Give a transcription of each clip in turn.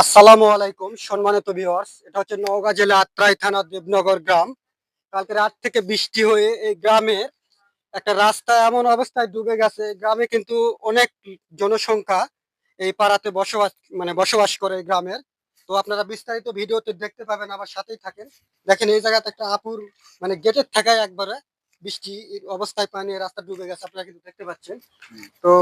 আসসালামু আলাইকুম সম্মানিত ভিউয়ার্স। এটা হচ্ছে নওগাঁ জেলা আত্রাই থানা দেবনগর গ্রাম। কালকে রাত থেকে বৃষ্টি হয়ে এই গ্রামের একটা রাস্তা এমন অবস্থায় ডুবে গেছে। গ্রামে কিন্তু অনেক জনসংখ্যা এই পাড়াতে বসবাস করে এই গ্রামের। তো আপনারা বিস্তারিত ভিডিওতে দেখতে পাবেন, আমার সাথেই থাকেন। দেখেন এই জায়গাতে একটা আপুর গেটের থাকায় একবারে বৃষ্টি অবস্থায় পানি রাস্তা ডুবে গেছে, আপনারা কিন্তু দেখতে পাচ্ছেন। তো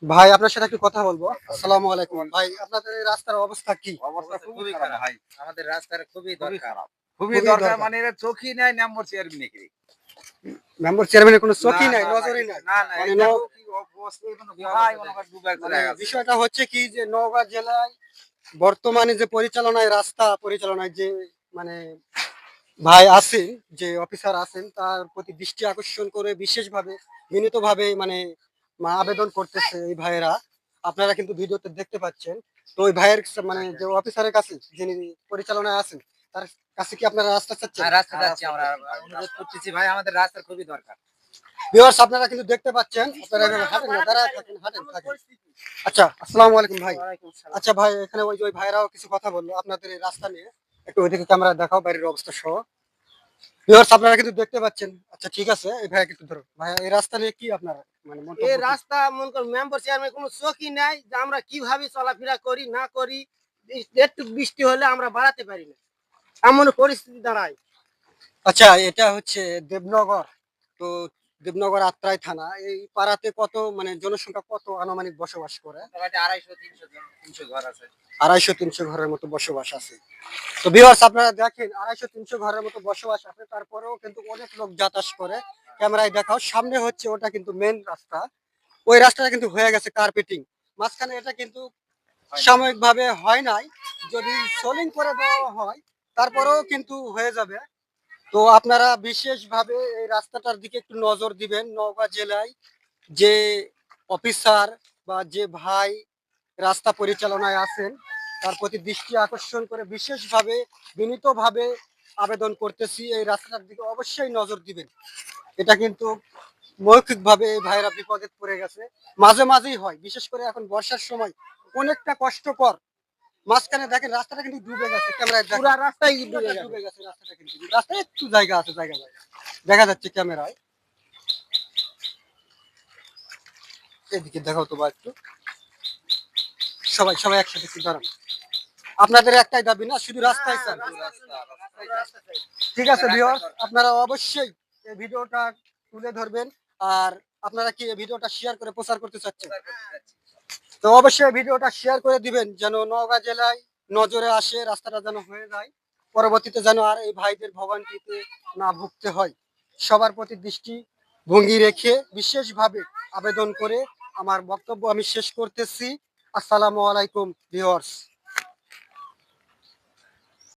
ভাই, আপনার সাথে একটু কথা বলবো। আসসালামু আলাইকুম ভাই, আপনাদের এই রাস্তার অবস্থা কি? অবস্থা খুবই খারাপ ভাই। আমাদের রাস্তার খুবই দরকার। খুবই খুবই দরকার দরকার। মানে এরা চোখই নাই নম্বর চেয়ারম্যান কি। মেম্বার চেয়ারম্যানের কোনো চোখই না, নাই, না ভাই। নজরই নাই। না, না মানে এটা কি অবস্থা কোনো ভাই মনে করেন ডুবে চলে গেছে। বিষয়টা হচ্ছে কি যে নওগাঁ জেলায় বর্তমানে যে রাস্তা পরিচালনায় যে মানে ভাই আছেন, যে অফিসার আছেন, তার প্রতি দৃষ্টি আকর্ষণ করে বিশেষভাবে বিনীতভাবে আবেদন করতেছে এই ভাইয়েরা। আপনারা কিন্তু ভিডিওতে দেখতে পাচ্ছেন। তো ওই ভাইয়ের যে অফিসারের কাছে যিনি পরিচালনায় আছেন, তার কাছে কি আপনারা রাস্তা চাচ্ছেন? হ্যাঁ, রাস্তা যাচ্ছি আমরা অনুরোধ করতেছি ভাই আমাদের রাস্তার খুবই দরকার। ভিউয়ার্স, আপনারা কিন্তু দেখতে পাচ্ছেন। আপনারা এভাবে হাঁটেন না, দাঁড়ায় থাকেন, হাঁটেন থাকেন। আচ্ছা, আসসালামু আলাইকুম ভাই। আচ্ছা ভাই, এখানে ওই ভাইরাও কিছু কথা বললো আপনাদের এই রাস্তা নিয়ে। একটু ওইদিকে ক্যামেরা দেখাও, বাইরের অবস্থা সহ। ভিউয়ার্স, আপনারা কিন্তু দেখতে পাচ্ছেন। আচ্ছা ঠিক আছে, এই ভাইয়া কিন্তু ধরো। ভাইয়া, এই রাস্তা নিয়ে কি আপনার মন্তব্য এই কি? রাস্তা মনে করেন মেম্বার চেয়ারম্যান কোনো চোখই নাই যে আমরা কিভাবে চলাফেরা করি না করি। একটু বৃষ্টি হলে আমরা বাড়াতে পারি না, এমন পরিস্থিতি দাঁড়ায়। আচ্ছা, এটা হচ্ছে দেবনগর। তো দেবনগর আত্রাই থানা, এই পাড়াতে কত জনসংখ্যা কত আনুমানিক বসবাস করে? মোটামুটি 250-300 ঘর আছে। 250-300 ঘরের মতো বসবাস আছে। তো ভিউয়ার্স, আপনারা দেখেন 250-300 ঘরের মতো বসবাস আছে, তারপরেও কিন্তু অনেক লোক যাতায়াত করে। ক্যামেরায় দেখাও, সামনে হচ্ছে ওটা কিন্তু মেন রাস্তা। ওই রাস্তাটা কিন্তু হয়ে গেছে কার্পেটিং। মাঝখানে এটা কিন্তু সাময়িকভাবে হয় নাই। যদি সোলিং করে দেওয়া হয় তারপরেও কিন্তু হয়ে যাবে। তো আপনারা বিশেষভাবে এই রাস্তাটার দিকে একটু নজর দিবেন। নওগাঁ জেলায় যে অফিসার বা যে ভাই রাস্তা পরিচালনায় আছেন, তার প্রতি দৃষ্টি আকর্ষণ করে বিশেষভাবে বিনীতভাবে আবেদন করতেছি, এই রাস্তাটার দিকে অবশ্যই নজর দিবেন। এটা কিন্তু মৌখিকভাবে এই ভাইরা বিপদে পড়ে গেছে। মাঝে মাঝেই হয়, বিশেষ করে এখন বর্ষার সময় অনেকটা কষ্টকর। মাঝখানে দেখেন রাস্তাটা কিন্তু ডুবে গেছে, ক্যামেরায় দেখেন। পুরা রাস্তায় পুরোটা ডুবে গেছে রাস্তাটা, কিন্তু রাস্তায় একটু জায়গা আছে, জায়গা দেখা যাচ্ছে ক্যামেরায়। এদিকে দেখাও তো বা একটু। সবাই সবাই একসাথে একটু দাঁড়ান। আপনাদের একটাই দাবি না, শুধু রাস্তায় চান? ঠিক আছে ভিউয়ার্স, আপনারা অবশ্যই এই ভিডিওটা তুলে ধরবেন। আর আপনারা কি এই ভিডিওটা শেয়ার করে প্রচার করতে চাচ্ছেন? তো অবশ্যই ভিডিওটা শেয়ার করে দিবেন, যেন নওগাঁ জেলায় নজরে আসে, রাস্তাটা যেন হয়ে যায়। পরবর্তীতে যেন আর এই ভাইদের ভোগান্তিতে না ভুগতে হয়। সবার প্রতি দৃষ্টি ভঙ্গি রেখে বিশেষভাবে আবেদন করে আমার বক্তব্য আমি শেষ করতেছি। আসসালামু আলাইকুম ভিউয়ার্স।